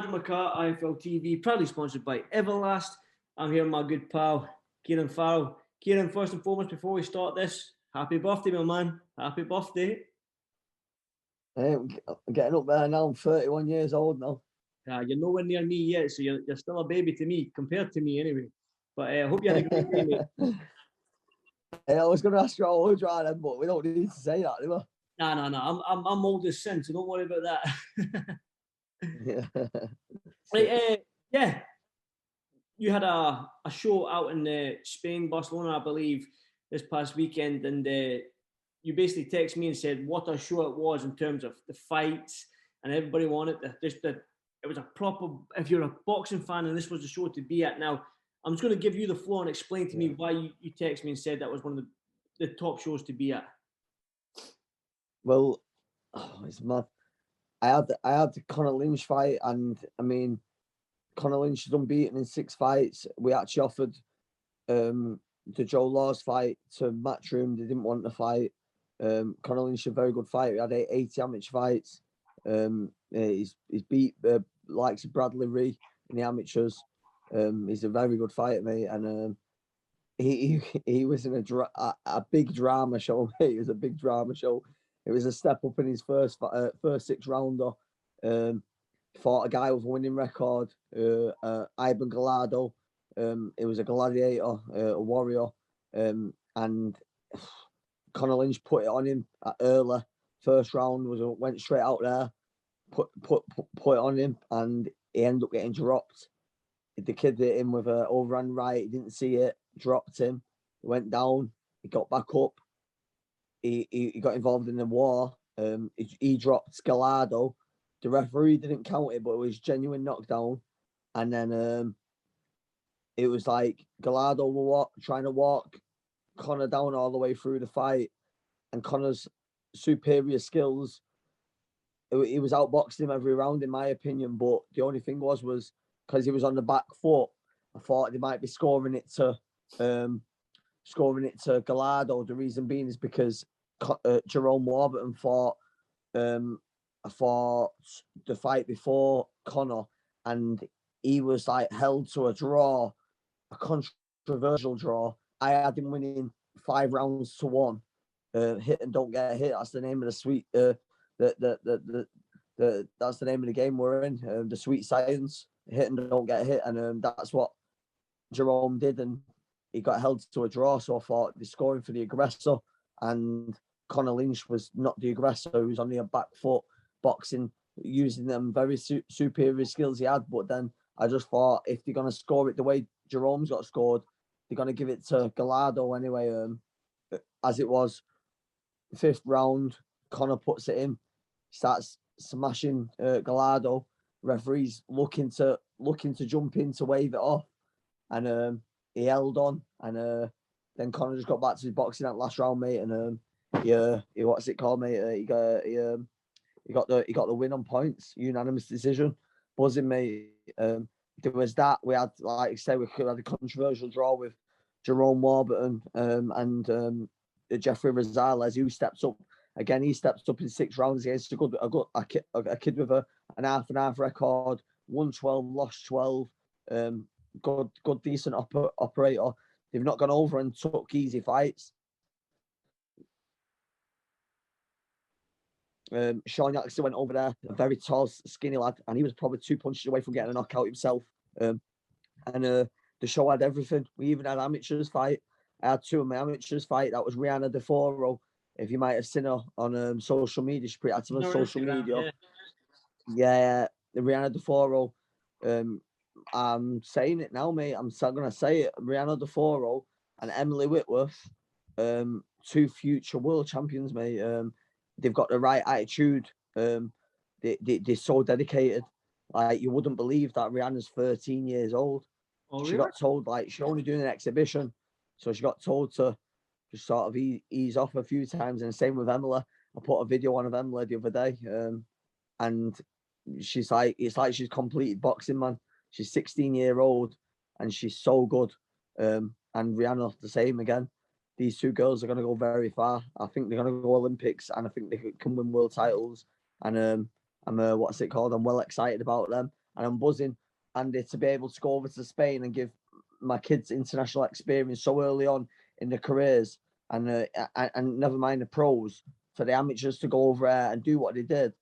McCART, IFL TV, proudly sponsored by Everlast. I'm here with my good pal, Kieran Farrell. Kieran, first and foremost, before we start this, happy birthday, my man. Happy birthday. I'm getting up there now. I'm 31 years old now. You're nowhere near me yet, so you're still a baby to me, compared to me anyway. But I hope you had a great day, mate. I was going to ask you how old you are then, but we don't need to say that, do we? No. I'm old as sin, so don't worry about that. Yeah. Right, yeah. You had a show out in Spain, Barcelona, I believe, this past weekend, and you basically texted me and said what a show it was in terms of the fights, and everybody wanted it was a proper. If you're a boxing fan and this was the show to be at, now I'm just going to give you the floor and explain to me why you texted me and said that was one of the top shows to be at. Well, it's mad. I had the Conor Lynch fight, and I mean, Conor Lynch is unbeaten in 6 fights. We actually offered the Joe Laws fight to Matchroom. They didn't want the fight. Conor Lynch is a very good fight. We had 80 amateur fights. He's beat likes of Bradley Ree in the amateurs. He's a very good fighter, mate, and he was in a big drama show, mate. It was a big drama show. It was a step up in his first 6 rounder. Fought a guy with a winning record, Ivan Gallardo. It was a gladiator, a warrior, and Conor Lynch put it on him early. First round went straight out there, put it on him, and he ended up getting dropped. The kid hit him with an overhand right. He didn't see it, dropped him. He went down. He got back up. He got involved in the war. He dropped Gallardo. The referee didn't count it, but it was genuine knockdown. And then it was like Gallardo were trying to walk Conor down all the way through the fight, and Conor's superior skills. He was outboxing him every round, in my opinion. But the only thing was because he was on the back foot, I thought they might be scoring it to Gallardo. The reason being is because Jerome Warburton fought the fight before Conor, and he was like held to a draw, a controversial draw. I had him winning 5 rounds to 1. Hit and don't get hit. That's the name of the sweet. That's the name of the game we're in. The sweet science. Hit and don't get hit, and that's what Jerome did, and he got held to a draw. So I thought they're scoring for the aggressor, and Conor Lynch was not the aggressor. He was on the back foot, boxing, using them very superior skills he had. But then I just thought if they're going to score it the way Jerome's got scored, they're going to give it to Gallardo anyway. As it was, 5th round, Conor puts it in, starts smashing Gallardo. Referee's looking to jump in to wave it off, and he held on, and then Conor just got back to his boxing that last round, mate, and he what's it called, mate? He got the win on points, unanimous decision, buzzing, mate. There was that. We had, like I say, we had a controversial draw with Jerome Warburton and Jeffrey Rosales, who steps up. Again, he steps up in 6 rounds against a kid with an half record, won 12, lost 12. Good, decent operator. They've not gone over and took easy fights. Sean Jackson went over there, a very tall, skinny lad, and he was probably 2 punches away from getting a knockout himself. And the show had everything. We even had amateurs fight. I had 2 of my amateurs fight. That was Rihanna DeForo. If you might have seen her on social media, she's pretty active on social media. Yeah, Rihanna DeForo. I'm saying it now, mate. I'm still gonna say it. Rihanna DeForo and Emily Whitworth, 2 future world champions, mate. They've got the right attitude. They're so dedicated. Like, you wouldn't believe that Rihanna's 13 years old. Oh, she really? got told, like, she's only doing an exhibition, so she got told to just sort of ease off a few times. And the same with Emily. I put a video on of Emily the other day, and she's like, it's like she's completed boxing, man. She's 16-year-old, and she's so good. And Rihanna, the same again. These 2 girls are going to go very far. I think they're going to go Olympics, and I think they can win world titles. And I'm well excited about them. and I'm buzzing. And to be able to go over to Spain and give my kids international experience so early on in their careers, and never mind the pros, for the amateurs to go over there and do what they did,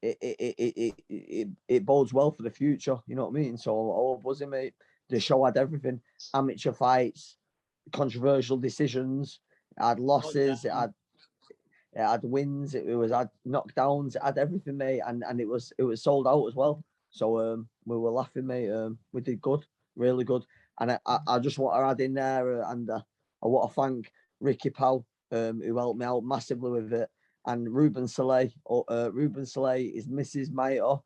it bodes well for the future. You know what I mean? So all buzzing, mate. The show had everything: amateur fights, controversial decisions, it had losses, it had wins, it had knockdowns, it had everything, mate, and it was sold out as well. So we were laughing, mate. We did good, really good. And I just want to add in there, and I want to thank Ricky Powell, who helped me out massively with it, and Ruben Soleil. Ruben Soleil, his Mrs. Maito,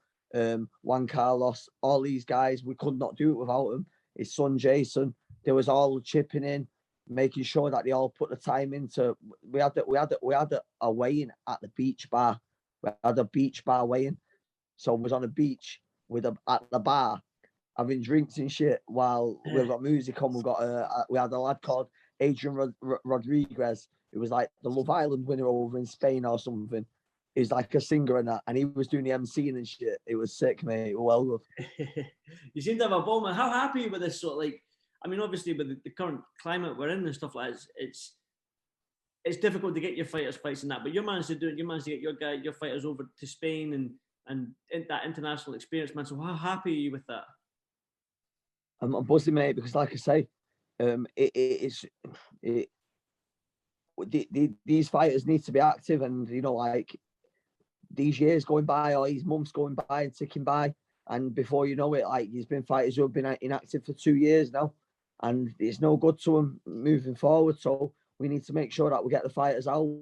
Juan Carlos, all these guys. We could not do it without them. His son Jason, they was all chipping in, making sure that they all put the time into. We had a weigh-in at the beach bar. We had a beach bar weigh-in, so we was on a beach at the bar having drinks and shit while we've got music on. We had a lad called Adrian Rodriguez, who was like the Love Island winner over in Spain or something. He's like a singer and that, and he was doing the MCing and shit. It was sick, mate. Well good. You seem to have a ball, man. How happy with this sort of, like, I mean, obviously with the current climate we're in and stuff like that, it's difficult to get your fighters fights and that, but you managed to do it. You managed to get your fighters over to Spain and that international experience, man. So how happy are you with that? I'm buzzing, mate, because like I say, these fighters need to be active, and you know, like these years going by or these months going by and ticking by, and before you know it, like there's been fighters who have been inactive for 2 years now, and it's no good to them moving forward. So we need to make sure that we get the fighters out,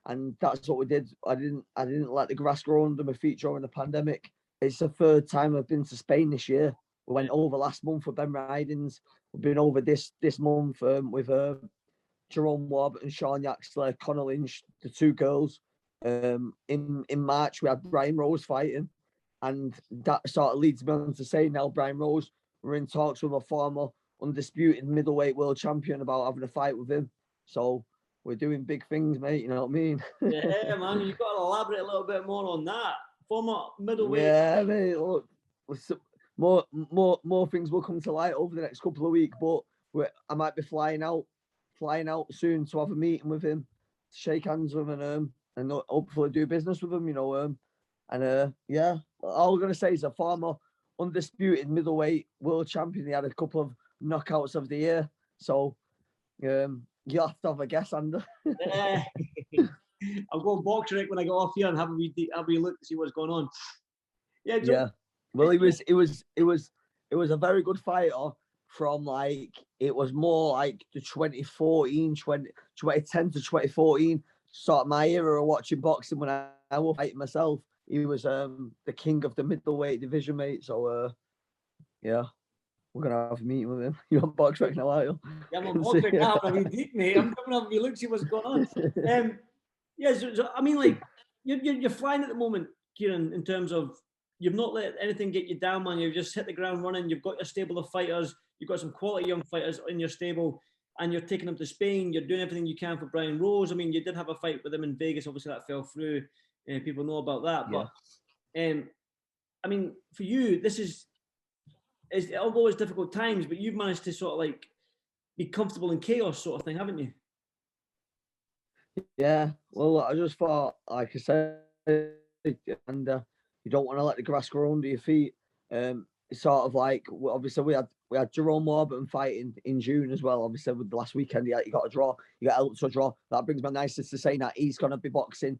and that's what we did. I didn't let the grass grow under my feet during the pandemic. It's the third time I've been to Spain this year. We went over last month with Ben Ridings. We've been over this month with Jerome Warbert and Sean Yaxley, Connor Lynch, the two girls. In March, we had Brian Rose fighting, and that sort of leads me on to say now Brian Rose, we're in talks with a former undisputed middleweight world champion about having a fight with him. So we're doing big things, mate. You know what I mean? Yeah, man. You've got to elaborate a little bit more on that. Former middleweight. Yeah, mate. Look, more things will come to light over the next couple of weeks, but I might be flying out soon to have a meeting with him, to shake hands with him, and hopefully do business with him. You know, yeah. All I'm gonna say is a former undisputed middleweight world champion. He had a couple of knockouts of the year, so you'll have to have a guess, Ander. I'll go box Rick when I get off here and have a wee look to see what's going on. Yeah, Joe. Yeah. Well, it was a very good fighter from like, it was more like the 2010 to 2014 sort of my era of watching boxing when I was fighting myself. He was the king of the middleweight division, mate. So yeah, we're gonna have a meeting with him. You want box Rick in a while? Yeah, I'm on box Rick now, having a wee deep, mate. I'm coming up, you look, see what's going on. Yeah, so I mean, like, you're flying at the moment, Kieran, in terms of you've not let anything get you down, man. You've just hit the ground running. You've got your stable of fighters. You've got some quality young fighters in your stable, and you're taking them to Spain. You're doing everything you can for Brian Rose. I mean, you did have a fight with him in Vegas. Obviously, that fell through. People know about that. Yeah. But, I mean, for you, although it's difficult times, but you've managed to sort of like be comfortable in chaos sort of thing, haven't you? Yeah. Well, I just thought, like I said, and you don't want to let the grass grow under your feet. It's sort of like, obviously we had Jerome Warbert fighting in June as well. Obviously with the last weekend you got a draw, you got helped to a draw. That brings me nicest to say that he's going to be boxing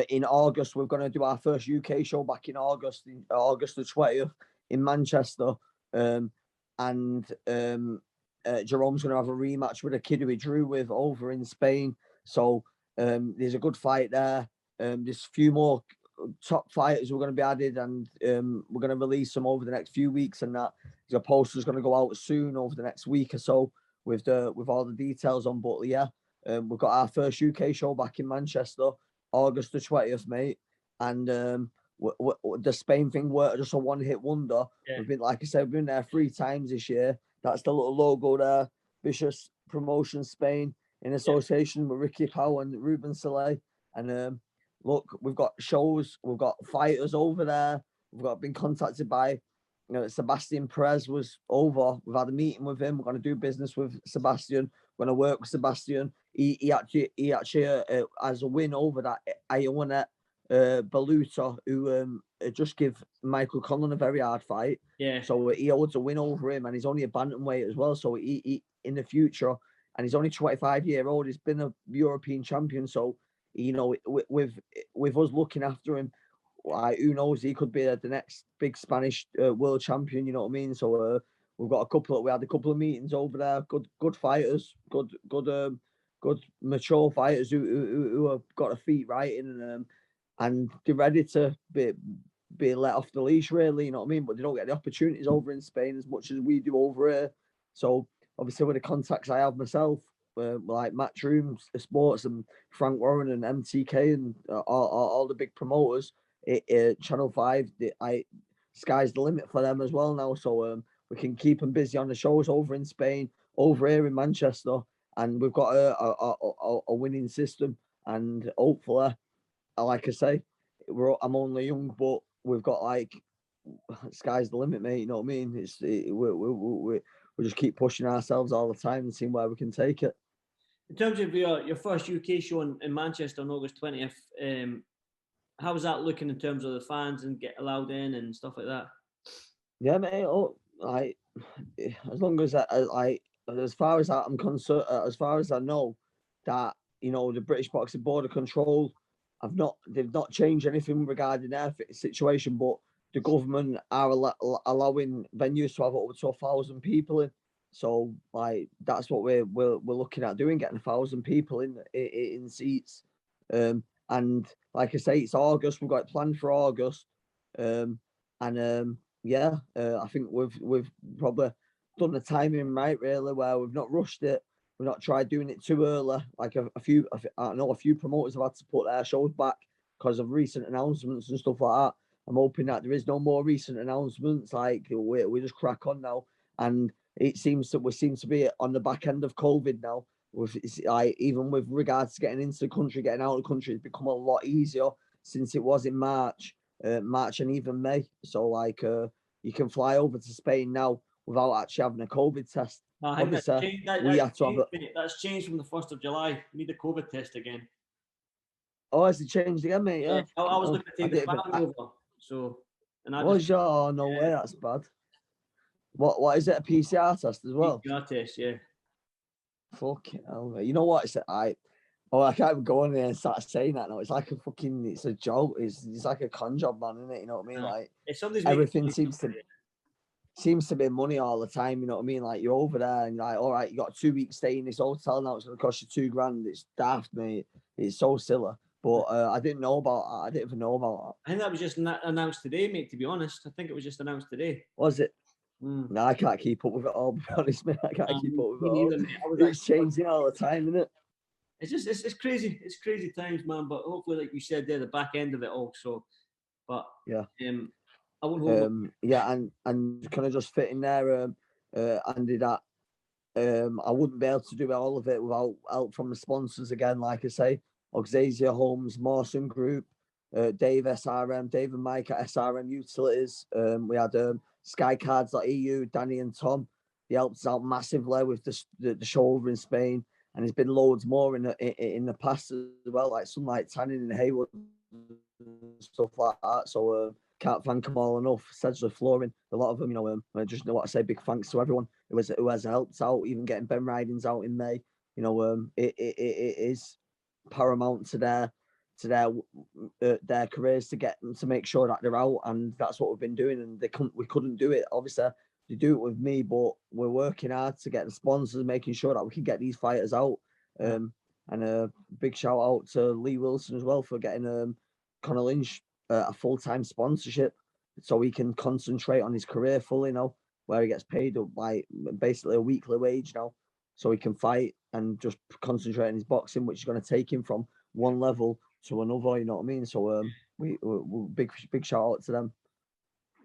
in August. We're going to do our first UK show back in August the 20th in Manchester, and Jerome's going to have a rematch with a kid who he drew with over in Spain. So there's a good fight there. There's a few more top fighters we're going to be added, and we're going to release them over the next few weeks, and that the poster's going to go out soon over the next week or so with all the details on. But yeah, we've got our first UK show back in Manchester, August the 20th, mate, and the Spain thing worked just a one-hit wonder. Yeah. We've been, like I said, we've been there 3 times this year. That's the little logo there, Vicious Promotion Spain, in association with Ricky Powell and Ruben Soleil. And look, we've got shows, we've got fighters over there. We've been contacted by Sebastian Perez was over. We've had a meeting with him. We're going to do business with Sebastian. We're going to work with Sebastian. He actually has a win over that Iona Baluta, who just give Michael Conlon a very hard fight. Yeah. So he holds a win over him, and he's only a bantamweight as well. So he in the future, and he's only 25-year-old. He's been a European champion. So with us looking after him, who knows? He could be the next big Spanish world champion. You know what I mean? So we had a couple of meetings over there. Good fighters, good mature fighters who have got their feet right in, and they're ready to be let off the leash. Really, you know what I mean? But they don't get the opportunities over in Spain as much as we do over here. So obviously, with the contacts I have myself, like Matchroom Sports and Frank Warren and MTK and all the big promoters. Channel 5, sky's the limit for them as well now. So we can keep them busy on the shows over in Spain, over here in Manchester, and we've got a winning system. And hopefully, like I say, I'm only young, but we've got sky's the limit, mate. You know what I mean? We just keep pushing ourselves all the time and seeing where we can take it. In terms of your first UK show in Manchester on August 20th, how was that looking in terms of the fans and get allowed in and stuff like that? Yeah, mate. As long as as far as I'm concerned, as far as I know, that the British Boxing Board of Control they've not changed anything regarding their situation, but the government are allowing venues to have up to 1,000 people in. So that's what we're looking at doing, getting 1,000 people in seats. And like I say, it's August. We've got it planned for August. I think we've probably done the timing right, really, where we've not rushed it. We've not tried doing it too early. Like I know a few promoters have had to put their shows back because of recent announcements and stuff like that. I'm hoping that there is no more recent announcements. Like we just crack on now, and it seems that we seem to be on the back end of COVID now. Even with regards to getting into the country, getting out of the country, it's become a lot easier since it was in March and even May. So you can fly over to Spain now without actually having a COVID test. I think that's changed from the 1st of July. We need a COVID test again. Oh, has it changed again, mate? Yeah. I was looking to take the family over. So, oh, no way, that's bad. What is it? A PCR test as well? PCR test, yeah. Fucking hell, mate. You know what? I can't even go on there and start saying that now. It's like it's a joke. It's like a con job, man, isn't it? You know what I mean? Like everything seems to be money all the time. You know what I mean? Like you're over there and you're like, all right, you got 2 weeks stay in this hotel now. It's going to cost you $2,000. It's daft, mate. It's so silly. But I didn't know about that. I didn't even know about that. I think that was just announced today, mate, to be honest. I think it was just announced today. Was it? No, I can't keep up with it all, to be honest, mate. I can't keep up with it all. It's changing all the time, isn't it? It's just, it's crazy. It's crazy times, man. But hopefully, like you said there, the back end of it all. So, but yeah. I won't hold yeah, and kind of just fit in there, Andy, that I wouldn't be able to do all of it without help from the sponsors again, like I say. Oxasia Homes, Mawson Group, Dave SRM, Dave and Mike at SRM Utilities. We had Skycards.eu, Danny and Tom. They helped us out massively with the show over in Spain, and there's been loads more in the past as well, like Sunlight Tanning in Haywood, stuff like that. So can't thank them all enough. Sedgley Flooring, a lot of them, I just know what I say. Big thanks to everyone who has helped out, even getting Ben Ridings out in May. It is paramount to their careers to make sure that they're out, and that's what we've been doing. And we couldn't do it. Obviously, they do it with me, but we're working hard to get the sponsors, making sure that we can get these fighters out. And a big shout out to Lee Wilson as well for getting Conor Lynch a full-time sponsorship, so he can concentrate on his career fully now, where he gets paid like basically a weekly wage now, so he can fight and just concentrate on his boxing, which is going to take him from one level to another. You know what I mean? So we big shout out to them.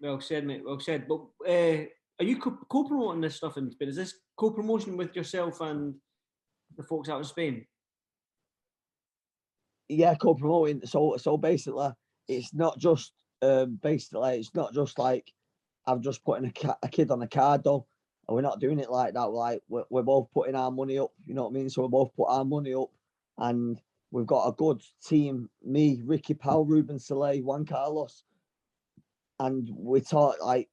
Well said, mate. Well said. But are you co-promoting this stuff in Spain? Is this co-promotion with yourself and the folks out in Spain? Yeah, co-promoting. So basically, it's not just like I've just put in a kid on a card though, and we're not doing it like that. We're both putting our money up. You know what I mean? So we both put our money up, and we've got a good team. Me, Ricky Powell, Ruben Soleil, Juan Carlos, and we taught like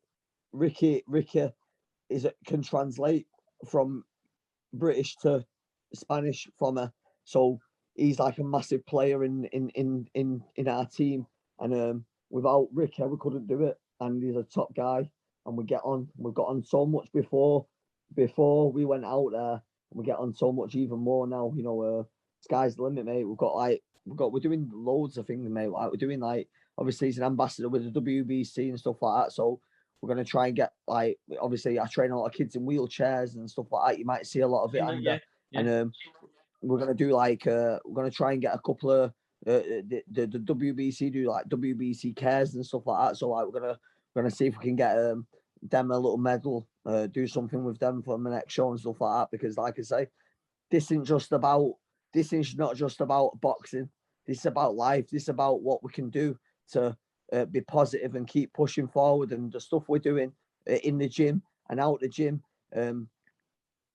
Ricky can translate from British to Spanish from her. So he's like a massive player in our team. And without Ricky, we couldn't do it. And he's a top guy. And we get on. We've got on so much before we went out there. We get on so much even more now. You know, sky's the limit, mate. We're doing loads of things, mate. Like we're doing like obviously he's an ambassador with the WBC and stuff like that. So we're gonna try and get like obviously I train a lot of kids in wheelchairs and stuff like that. You might see a lot of it under. Yeah. And we're gonna do like we're gonna try and get a couple of the WBC do like WBC cares and stuff like that. So like we're gonna see if we can get them a little medal, do something with them for the next show and stuff like that. Because like I say, this is not just about boxing. This is about life. This is about what we can do to be positive and keep pushing forward. And the stuff we're doing in the gym and out the gym,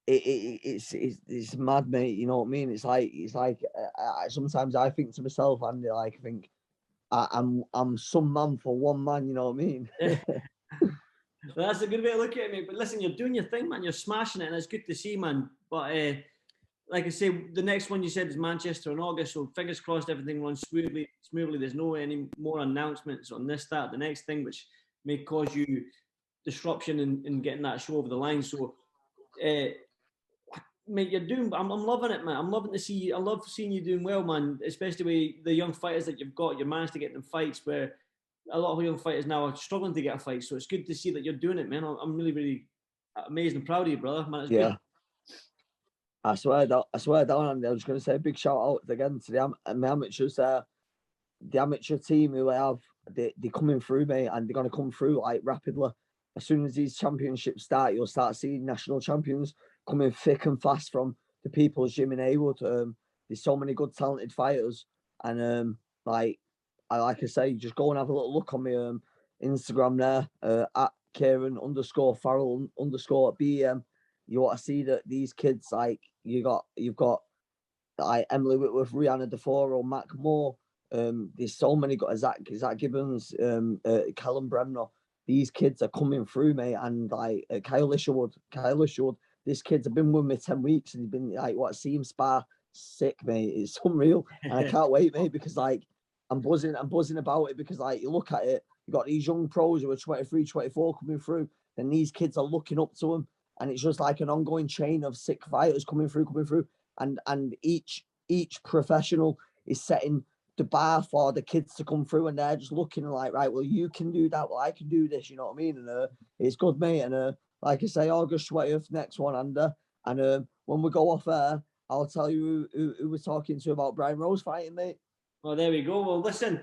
it's mad, mate. You know what I mean? It's like sometimes I think to myself, Andy, like I think I'm some man for one man. You know what I mean? Well, that's a good way to look at it, mate. But listen, you're doing your thing, man. You're smashing it, and it's good to see, man. But like I say, the next one you said is Manchester in August. So fingers crossed, everything runs smoothly. There's no any more announcements on this, that, the next thing, which may cause you disruption in getting that show over the line. So, mate, you're doing. I'm loving it, man. I'm loving to see you. I love seeing you doing well, man. Especially with the young fighters that you've got. You managed to get them fights where a lot of young fighters now are struggling to get a fight. So it's good to see that you're doing it, man. I'm really, really amazed and proud of you, brother. Man, it's good. I swear down, Andy. I was going to say a big shout out again to the amateurs. The amateur team who I have, they're coming through, mate, and they're going to come through like rapidly. As soon as these championships start, you'll start seeing national champions coming thick and fast from the People's Gym in Haywood. There's so many good, talented fighters, and like I say, just go and have a little look on my Instagram there at Kieran _Farrell _BM. You want to see that these kids, like you've got like Emily Whitworth, Rihanna DeForo, Mac Moore. There's so many got Zach Gibbons, Callum Bremner. These kids are coming through, mate, and like Kyle Isherwood. These kids have been with me 10 weeks, and he's been like see him spar sick, mate. It's unreal, and I can't wait, mate, because like I'm buzzing about it because like you look at it, you got these young pros who are 23, 24 coming through, and these kids are looking up to them. And it's just like an ongoing chain of sick fighters coming through, and each professional is setting the bar for the kids to come through, and they're just looking like, right, well, you can do that, well, I can do this, you know what I mean? And it's good, mate. And like I say, August 20th, next one under, and when we go off air, I'll tell you who we're talking to about Brian Rose fighting, mate. Well, there we go. Well, listen.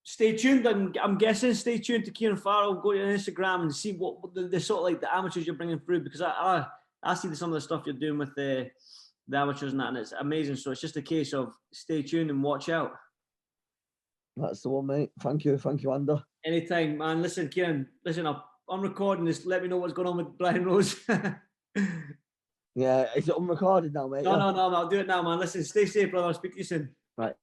Stay tuned. I'm guessing stay tuned to Kieran Farrell. Go to Instagram and see what the sort of like the amateurs you're bringing through, because I see some of the stuff you're doing with the amateurs and that, and it's amazing. So it's just a case of stay tuned and watch out. That's the one, mate. Thank you, Ander. Anytime, man. Listen, Kieran. Listen, I'm recording this. Let me know what's going on with Brian Rose. Yeah, is it unrecorded now, mate? No, I'll do it now, man. Listen, stay safe, brother. I'll speak to you soon. Right.